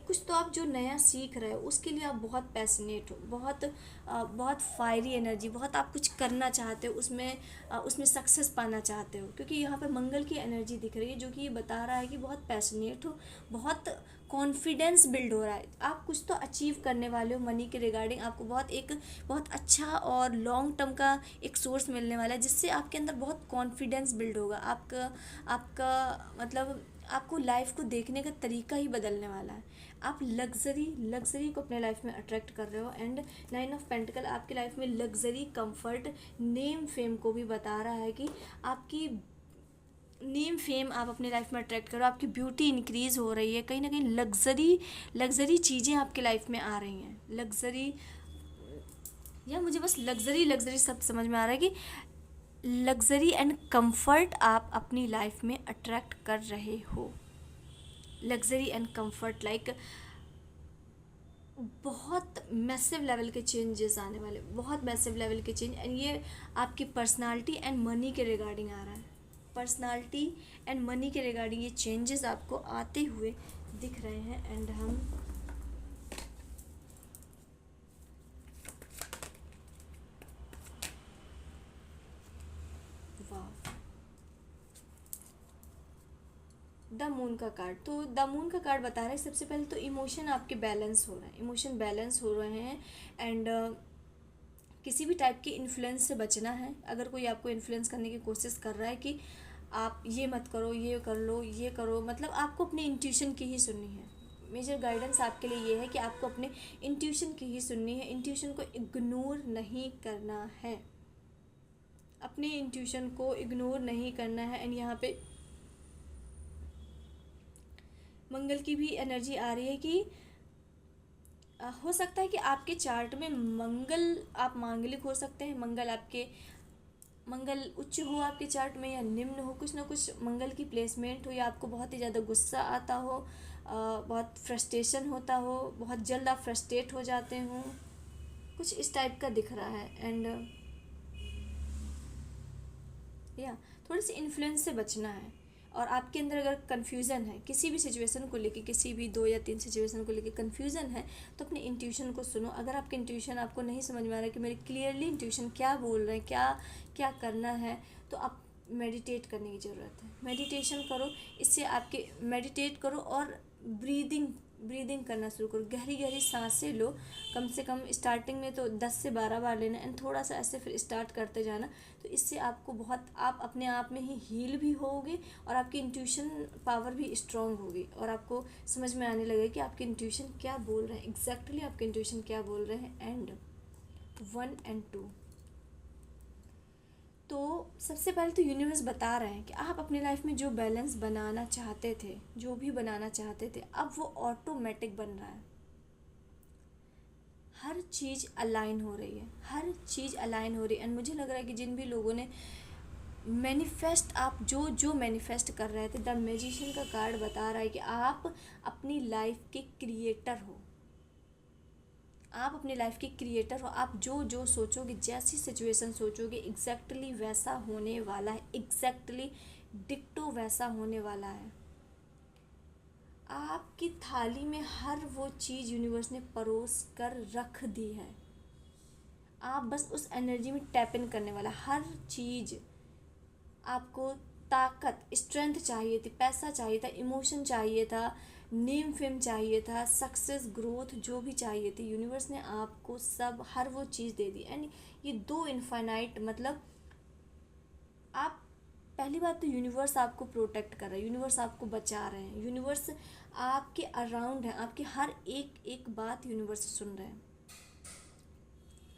कुछ तो आप जो नया सीख रहे हो उसके लिए आप बहुत पैशनेट हो, बहुत फायरी एनर्जी, बहुत आप कुछ करना चाहते हो, उसमें सक्सेस पाना चाहते हो, क्योंकि यहाँ पे मंगल की एनर्जी दिख रही है जो कि ये बता रहा है कि बहुत पैशनेट हो, बहुत कॉन्फिडेंस बिल्ड हो रहा है, आप कुछ तो अचीव करने वाले हो। मनी के रिगार्डिंग आपको बहुत अच्छा और लॉन्ग टर्म का एक सोर्स मिलने वाला है जिससे आपके अंदर बहुत कॉन्फिडेंस बिल्ड होगा। आपका मतलब आपको लाइफ को देखने का तरीका ही बदलने वाला है। आप लग्जरी को अपने लाइफ में अट्रैक्ट कर रहे हो। एंड 9 ऑफ पेंटिकल आपकी लाइफ में लग्जरी, कंफर्ट, नेम फेम को भी बता रहा है कि आपकी नेम फेम आप अपने लाइफ में अट्रैक्ट करो, आपकी ब्यूटी इंक्रीज हो रही है, कहीं ना कहीं लग्जरी चीज़ें आपके लाइफ में आ रही हैं। लग्जरी, या मुझे बस लग्जरी सब समझ में आ रहा है कि लग्जरी एंड कंफर्ट आप अपनी लाइफ में अट्रैक्ट कर रहे हो। लग्जरी एंड कंफर्ट, लाइक बहुत मैसिव लेवल के चेंजेस आने वाले, बहुत मैसिव लेवल के चेंज। एंड ये आपकी पर्सनालिटी एंड मनी के रिगार्डिंग आ रहा है, पर्सनालिटी एंड मनी के रिगार्डिंग ये चेंजेस आपको आते हुए दिख रहे हैं। एंड हम द मून का कार्ड, तो द मून का कार्ड बता रहा है सबसे पहले तो इमोशन आपके बैलेंस हो रहे हैं, इमोशन बैलेंस हो रहे हैं। एंड किसी भी टाइप के इन्फ्लुएंस से बचना है। अगर कोई आपको इन्फ्लुएंस करने की कोशिश कर रहा है कि आप ये मत करो, ये कर लो, ये करो, मतलब आपको अपने इंट्यूशन की ही सुननी है। मेजर गाइडेंस आपके लिए ये है कि आपको अपने इंट्यूशन की ही सुननी है, इंट्यूशन को इग्नोर नहीं करना है, अपने इंट्यूशन को इग्नोर नहीं करना है। एंड यहाँ पे मंगल की भी एनर्जी आ रही है कि हो सकता है कि आपके चार्ट में मंगल, आप मांगलिक हो सकते हैं, मंगल उच्च हो आपके चार्ट में या निम्न हो, कुछ ना कुछ मंगल की प्लेसमेंट हो, या आपको बहुत ही ज़्यादा गुस्सा आता हो, बहुत फ्रस्ट्रेशन होता हो, बहुत जल्द आप फ्रस्ट्रेट हो जाते हो, कुछ इस टाइप का दिख रहा है। एंड या थोड़ी सी इन्फ्लुएंस से बचना है। और आपके अंदर अगर कन्फ्यूज़न है किसी भी सिचुएशन को लेके, किसी भी 2 या 3 सिचुएशन को लेके कन्फ्यूज़न है, तो अपने इंट्यूशन को सुनो। अगर आपके इंट्यूशन आपको नहीं समझ में आ रहा है कि मेरे क्लियरली इंट्यूशन क्या बोल रहे हैं, क्या करना है, तो आप मेडिटेट करने की ज़रूरत है। मेडिटेशन करो, इससे आपके मेडिटेट करो और ब्रीदिंग करना शुरू करो, गहरी गहरी सांसें लो, कम से कम स्टार्टिंग में तो 10 से 12 बार लेना, एंड थोड़ा सा ऐसे फिर स्टार्ट करते जाना। तो इससे आपको बहुत, आप अपने आप में ही हील भी होगे और आपकी इंट्यूशन पावर भी स्ट्रांग होगी, और आपको समझ में आने लगेगा कि आपके इंट्यूशन क्या बोल रहे हैं, एग्जैक्टली आपके इंट्यूशन क्या बोल रहे हैं। एंड 1 और 2, तो सबसे पहले तो यूनिवर्स बता रहे हैं कि आप अपनी लाइफ में जो बैलेंस बनाना चाहते थे, जो भी बनाना चाहते थे, अब वो ऑटोमेटिक बन रहा है। हर चीज़ अलाइन हो रही है, हर चीज़ अलाइन हो रही है। एंड मुझे लग रहा है कि जिन भी लोगों ने मैनिफेस्ट, आप जो मैनिफेस्ट कर रहे थे, द मैजिशियन का कार्ड बता रहा है कि आप अपनी लाइफ के क्रिएटर हो, आप अपनी लाइफ के क्रिएटर हो। आप जो सोचोगे, जैसी सिचुएशन सोचोगे, एग्जैक्टली वैसा होने वाला है, एग्जैक्टली डिक्टो वैसा होने वाला है। आपकी थाली में हर वो चीज़ यूनिवर्स ने परोस कर रख दी है, आप बस उस एनर्जी में टैप इन करने वाला। हर चीज़ आपको ताकत, स्ट्रेंथ चाहिए थी, पैसा चाहिए था, इमोशन चाहिए था, नेम फेम चाहिए था, सक्सेस, ग्रोथ, जो भी चाहिए थी, यूनिवर्स ने आपको सब हर वो चीज़ दे दी। एंड ये दो इनफाइनाइट, मतलब आप, पहली बात तो यूनिवर्स आपको प्रोटेक्ट कर रहा है, यूनिवर्स आपको बचा रहे हैं, यूनिवर्स आपके अराउंड है, आपकी हर एक एक बात यूनिवर्स सुन रहे हैं,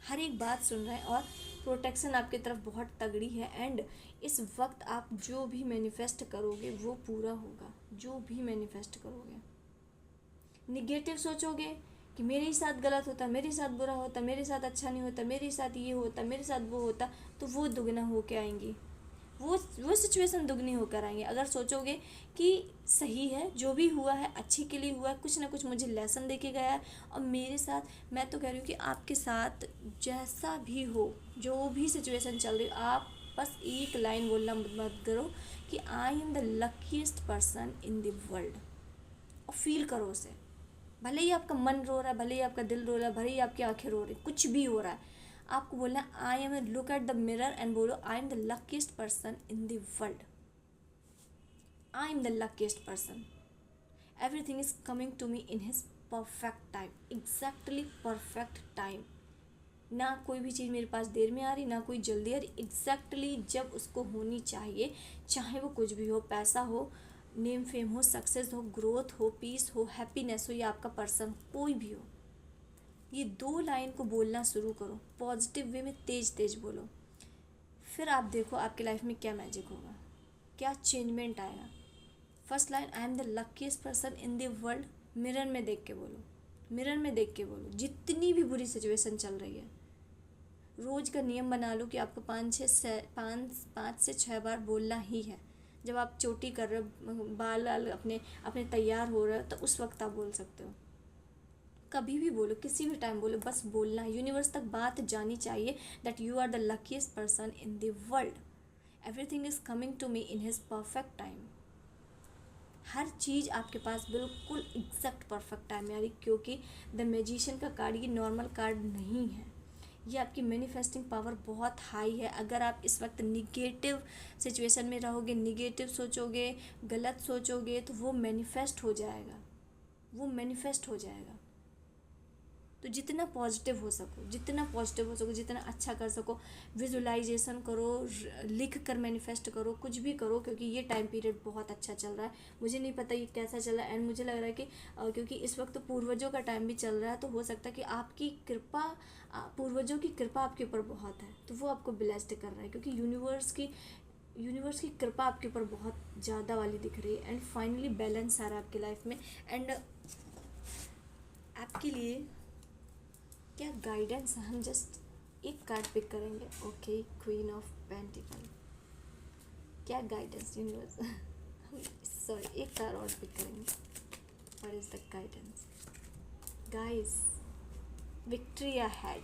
हर एक बात सुन रहे हैं, और प्रोटेक्शन आपकी तरफ बहुत तगड़ी है। एंड इस वक्त आप जो भी मैनिफेस्ट करोगे वो पूरा होगा, जो भी मैनिफेस्ट करोगे। निगेटिव सोचोगे कि मेरे ही साथ गलत होता, मेरे साथ बुरा होता, मेरे साथ अच्छा नहीं होता, मेरे साथ ये होता, मेरे साथ वो होता, तो वो दुगना होके आएंगी, वो सिचुएशन दुगनी होकर आएंगे। अगर सोचोगे कि सही है, जो भी हुआ है अच्छे के लिए हुआ है, कुछ ना कुछ मुझे लेसन दे के गया है, और मेरे साथ, मैं तो कह रही हूँ कि आपके साथ जैसा भी हो, जो भी सिचुएशन चल रही हो, आप बस एक लाइन बोलना मत करो कि आई am the luckiest person in the world, और फील करो उसे। भले ही आपका मन रो रहा है, भले ही आपका दिल रो रहा है, भले ही आपकी आंखें रो रही, कुछ भी हो रहा है, आपको बोलना I am, look at the mirror and बोलो I am the luckiest person in the world, I am the luckiest person, everything is coming to me in his perfect time, exactly perfect time. ना कोई भी चीज़ मेरे पास देर में आ रही, ना कोई जल्दी आ रही, एग्जैक्टली जब उसको होनी चाहिए, चाहे वो कुछ भी हो, पैसा हो, नेम फेम हो, सक्सेस हो, ग्रोथ हो, पीस हो, हैप्पीनेस हो, या आपका पर्सन कोई भी हो। ये दो लाइन को बोलना शुरू करो, पॉजिटिव वे में तेज तेज बोलो, फिर आप देखो आपकी लाइफ में क्या मैजिक होगा, क्या चेंजमेंट आएगा। First line, I am the luckiest person in the world, mirror में देख के बोलो, मिरर में देख के बोलो, जितनी भी बुरी सिचुएशन चल रही है। रोज़ का नियम बना लो कि आपको 5 से 6 बार बोलना ही है। जब आप चोटी कर रहे हो, बाल अपने अपने तैयार हो रहे हो, तो उस वक्त आप बोल सकते हो, कभी भी बोलो, किसी भी टाइम बोलो, बस बोलना है। यूनिवर्स तक बात जानी चाहिए that you are the luckiest person in the world, everything is coming to me in his perfect time. हर चीज़ आपके पास बिल्कुल एग्जैक्ट परफेक्ट टाइम में आ रही, क्योंकि द मैजिशियन का कार्ड ये नॉर्मल कार्ड नहीं है, ये आपकी मैनिफेस्टिंग पावर बहुत हाई है। अगर आप इस वक्त निगेटिव सिचुएशन में रहोगे, निगेटिव सोचोगे, गलत सोचोगे, तो वो मैनिफेस्ट हो जाएगा, वो मैनिफेस्ट हो जाएगा। तो जितना पॉजिटिव हो सको, जितना पॉजिटिव हो सको, जितना अच्छा कर सको, विजुलाइजेशन करो, लिख कर मैनिफेस्ट करो, कुछ भी करो, क्योंकि ये टाइम पीरियड बहुत अच्छा चल रहा है। मुझे नहीं पता ये कैसा चल रहा है, एंड मुझे लग रहा है कि क्योंकि इस वक्त तो पूर्वजों का टाइम भी चल रहा है, तो हो सकता है कि आपकी कृपा, पूर्वजों की कृपा आपके ऊपर बहुत है, तो वो आपको ब्लेस्ड कर रहा है, क्योंकि यूनिवर्स की कृपा आपके ऊपर बहुत ज़्यादा वाली दिख रही है। एंड फाइनली बैलेंस आ रहा है आपकी लाइफ में। एंड आपके लिए क्या गाइडेंस है, हम जस्ट एक कार्ड पिक करेंगे। ओके, क्वीन ऑफ पेंटिकल, क्या गाइडेंस यूनिवर्स, सॉरी, एक कार्ड और पिक करेंगे। What is the guidance guys? Victory ahead,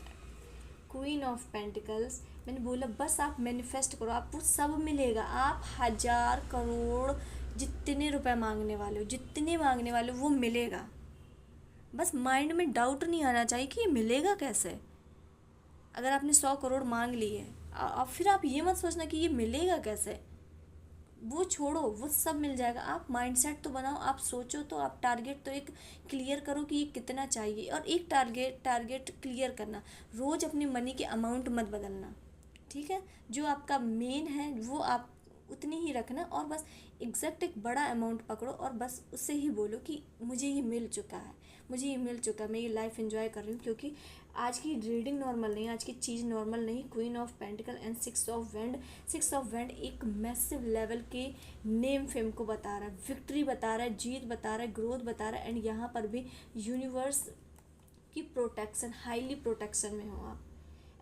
queen of pentacles. मैंने बोला बस आप मैनिफेस्ट करो, आपको सब मिलेगा। आप 1000 करोड़ जितने रुपए मांगने वाले हो, जितने मांगने वाले हो, वो मिलेगा। बस माइंड में डाउट नहीं आना चाहिए कि ये मिलेगा कैसे। अगर आपने 100 करोड़ मांग लिए, अब फिर आप ये मत सोचना कि ये मिलेगा कैसे, वो छोड़ो, वो सब मिल जाएगा। आप माइंडसेट तो बनाओ, आप सोचो, तो आप टारगेट तो एक क्लियर करो कि ये कितना चाहिए, और एक टारगेट क्लियर करना। रोज़ अपनी मनी के अमाउंट मत बदलना, ठीक है? जो आपका मेन है वो आप उतनी ही रखना, और बस एग्जैक्ट एक बड़ा अमाउंट पकड़ो, और बस उससे ही बोलो कि मुझे ये मिल चुका है, मुझे ये मिल चुका है, मैं ये लाइफ एंजॉय कर रही हूँ। क्योंकि आज की रीडिंग नॉर्मल नहीं, आज की चीज़ नॉर्मल नहीं। Queen of pentacle and 6 of wand एक मैसिव लेवल के नेम फेम को बता रहा है, विक्ट्री बता रहा है, जीत बता रहा है, ग्रोथ बता रहा है। एंड यहाँ पर भी यूनिवर्स की प्रोटेक्शन, हाईली प्रोटेक्शन में हो आप।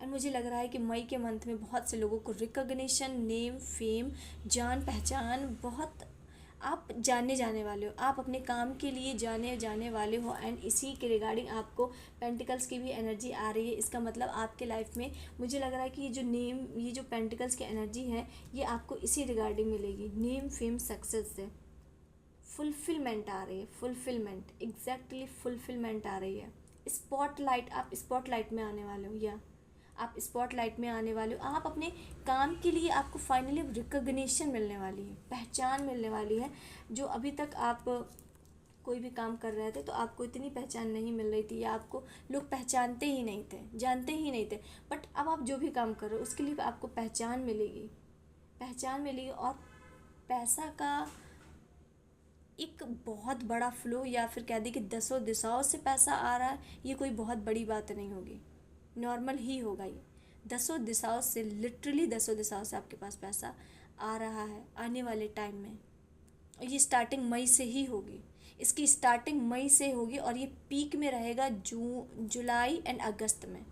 एंड मुझे लग रहा है कि मई के मंथ में बहुत से लोगों को रिकॉग्निशन, नेम फेम, जान पहचान, बहुत आप जाने जाने वाले हो, आप अपने काम के लिए जाने जाने वाले हो। एंड इसी के रिगार्डिंग आपको पेंटिकल्स की भी एनर्जी आ रही है। इसका मतलब आपके लाइफ में मुझे लग रहा है कि ये जो पेंटिकल्स की एनर्जी है, ये आपको इसी रिगार्डिंग मिलेगी, नेम फेम सक्सेस से। फुलफिलमेंट आ रही है, फुलफिलमेंट, एग्जैक्टली फुलफिलमेंट आ रही है। स्पॉटलाइट, आप स्पॉटलाइट में आने वाले हो, या आप स्पॉटलाइट में आने वाले हो। आप अपने काम के लिए, आपको फाइनली रिकॉग्निशन मिलने वाली है, पहचान मिलने वाली है। जो अभी तक आप कोई भी काम कर रहे थे तो आपको इतनी पहचान नहीं मिल रही थी, या आपको लोग पहचानते ही नहीं थे, जानते ही नहीं थे। बट अब आप जो भी काम कर रहे हो उसके लिए आपको पहचान मिलेगी, पहचान मिलेगी। और पैसा का एक बहुत बड़ा फ्लो, या फिर कह दी कि दसों दिशाओं से पैसा आ रहा है, ये कोई बहुत बड़ी बात नहीं होगी, नॉर्मल ही होगा ये। दसों दिशाओं से, लिटरली दसों दिशाओं से आपके पास पैसा आ रहा है आने वाले टाइम में। ये स्टार्टिंग मई से ही होगी, इसकी स्टार्टिंग मई से होगी और ये पीक में रहेगा जुलाई एंड अगस्त में।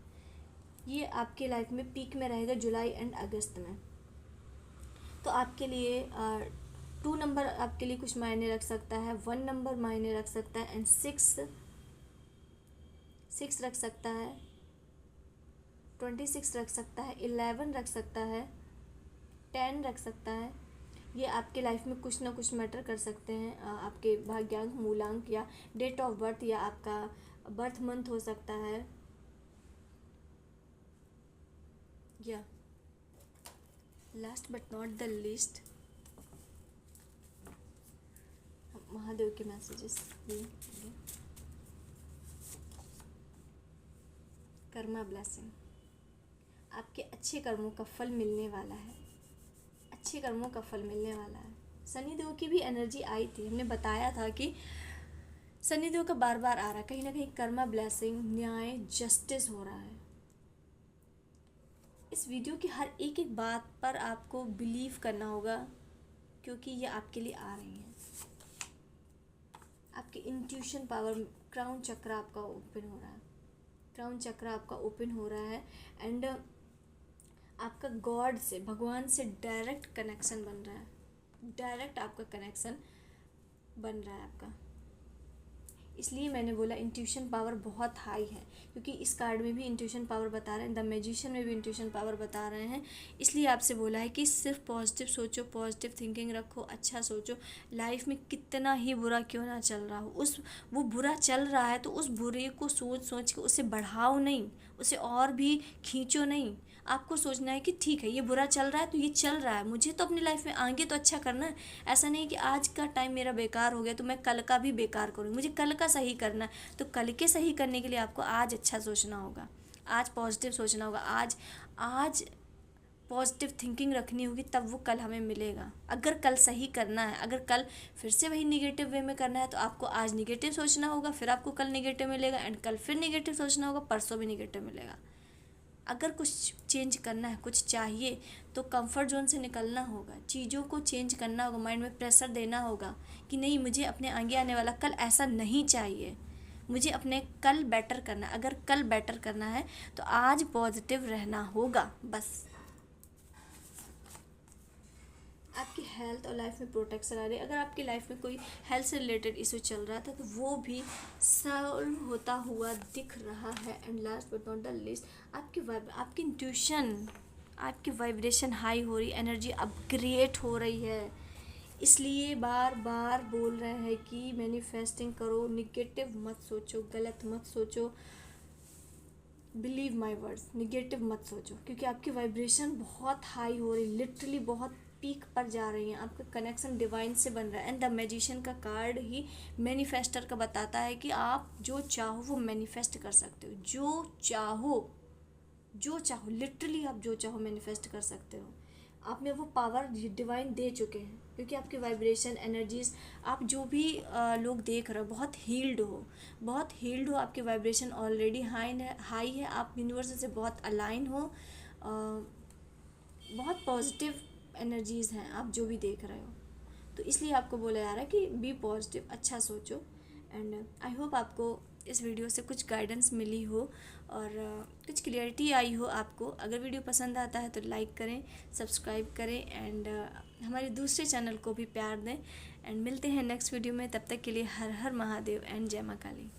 ये आपके लाइफ में पीक में रहेगा जुलाई एंड अगस्त में। तो आपके लिए 2 नंबर आपके लिए कुछ मायने रख सकता है, 1 नंबर मायने रख सकता है, एंड 6 रख सकता है, 26 रख सकता है, 11 रख सकता है, 10 रख सकता है। ये आपके लाइफ में कुछ ना कुछ मैटर कर सकते हैं। आपके भाग्यांक, मूलांक, या डेट ऑफ बर्थ, या आपका बर्थ मंथ हो सकता है। या last but not the least, Mahadev के मैसेजेस भी। कर्मा ब्लेसिंग, आपके अच्छे कर्मों का फल मिलने वाला है, अच्छे कर्मों का फल मिलने वाला है। शनिदेव की भी एनर्जी आई थी, हमने बताया था कि शनिदेव का बार बार आ रहा है, कहीं ना कहीं कर्मा ब्लेसिंग, न्याय, जस्टिस हो रहा है। इस वीडियो की हर एक एक बात पर आपको बिलीव करना होगा, क्योंकि ये आपके लिए आ रही हैं। आपकी इंट्यूशन पावर, क्राउन चक्र आपका ओपन हो रहा है, क्राउन चक्र आपका ओपन हो रहा है। एंड आपका गॉड से, भगवान से डायरेक्ट कनेक्शन बन रहा है, डायरेक्ट आपका कनेक्शन बन रहा है आपका। इसलिए मैंने बोला इंट्यूशन पावर बहुत हाई है, क्योंकि इस कार्ड में भी इंट्यूशन पावर बता रहे हैं, द मैजिशियन में भी इंट्यूशन पावर बता रहे हैं। इसलिए आपसे बोला है कि सिर्फ पॉजिटिव सोचो, पॉजिटिव थिंकिंग रखो, अच्छा सोचो। लाइफ में कितना ही बुरा क्यों ना चल रहा हो, वो बुरा चल रहा है तो उस बुरे को सोच सोच के उसे बढ़ाओ नहीं, उसे और भी खींचो नहीं। आपको सोचना है कि ठीक है, ये बुरा चल रहा है तो ये चल रहा है, मुझे तो अपनी लाइफ में आगे तो अच्छा करना है। ऐसा नहीं कि आज का टाइम मेरा बेकार हो गया तो मैं कल का भी बेकार करूँगी, मुझे कल का सही करना है। तो कल के सही करने के लिए आपको आज अच्छा सोचना होगा, आज पॉजिटिव सोचना होगा, आज पॉजिटिव थिंकिंग रखनी होगी, तब वो कल हमें मिलेगा। अगर कल सही करना है, अगर कल फिर से वही निगेटिव वे में करना है, तो आपको आज निगेटिव सोचना होगा, फिर आपको कल निगेटिव मिलेगा, एंड कल फिर निगेटिव सोचना होगा, परसों भी निगेटिव मिलेगा। अगर कुछ चेंज करना है, कुछ चाहिए, तो कंफर्ट जोन से निकलना होगा, चीज़ों को चेंज करना होगा, माइंड में प्रेशर देना होगा कि नहीं, मुझे अपने आगे आने वाला कल ऐसा नहीं चाहिए, मुझे अपने कल बेटर करना है। अगर कल बेटर करना है तो आज पॉजिटिव रहना होगा बस। आपकी हेल्थ और लाइफ में प्रोटेक्शन आ रही है। अगर आपकी लाइफ में कोई हेल्थ से रिलेटेड इशू चल रहा था तो वो भी सॉल्व होता हुआ दिख रहा है। And last but not the least, आपकी इंट्यूशन, आपकी वाइब्रेशन हाई हो रही, एनर्जी अपग्रेड हो रही है। इसलिए बार बार बोल रहे हैं कि मैनिफेस्टिंग करो, निगेटिव मत सोचो, गलत मत सोचो, बिलीव माई वर्ड्स, निगेटिव मत सोचो, क्योंकि आपकी वाइब्रेशन बहुत हाई हो रही, लिटरली बहुत पीक पर जा रही हैं। आपका कनेक्शन डिवाइन से बन रहा है। एंड द मैजिशियन का कार्ड ही मैनिफेस्टर का बताता है कि आप जो चाहो वो मैनिफेस्ट कर सकते हो, जो चाहो लिटरली आप जो चाहो मैनिफेस्ट कर सकते हो। आप में वो पावर डिवाइन दे चुके हैं, क्योंकि आपकी वाइब्रेशन, एनर्जीज, आप जो भी लोग देख रहे हो बहुत हील्ड हो, आपकी वाइब्रेशन ऑलरेडी हाई है, आप यूनिवर्स से बहुत अलाइन हो, बहुत पॉजिटिव एनर्जीज़ हैं आप जो भी देख रहे हो। तो इसलिए आपको बोला जा रहा है कि बी पॉजिटिव, अच्छा सोचो। एंड आई होप आपको इस वीडियो से कुछ गाइडेंस मिली हो और कुछ क्लियरिटी आई हो आपको। अगर वीडियो पसंद आता है तो लाइक करें, सब्सक्राइब करें, एंड हमारे दूसरे चैनल को भी प्यार दें। एंड मिलते हैं नेक्स्ट वीडियो में, तब तक के लिए हर हर महादेव एंड जय मां काली।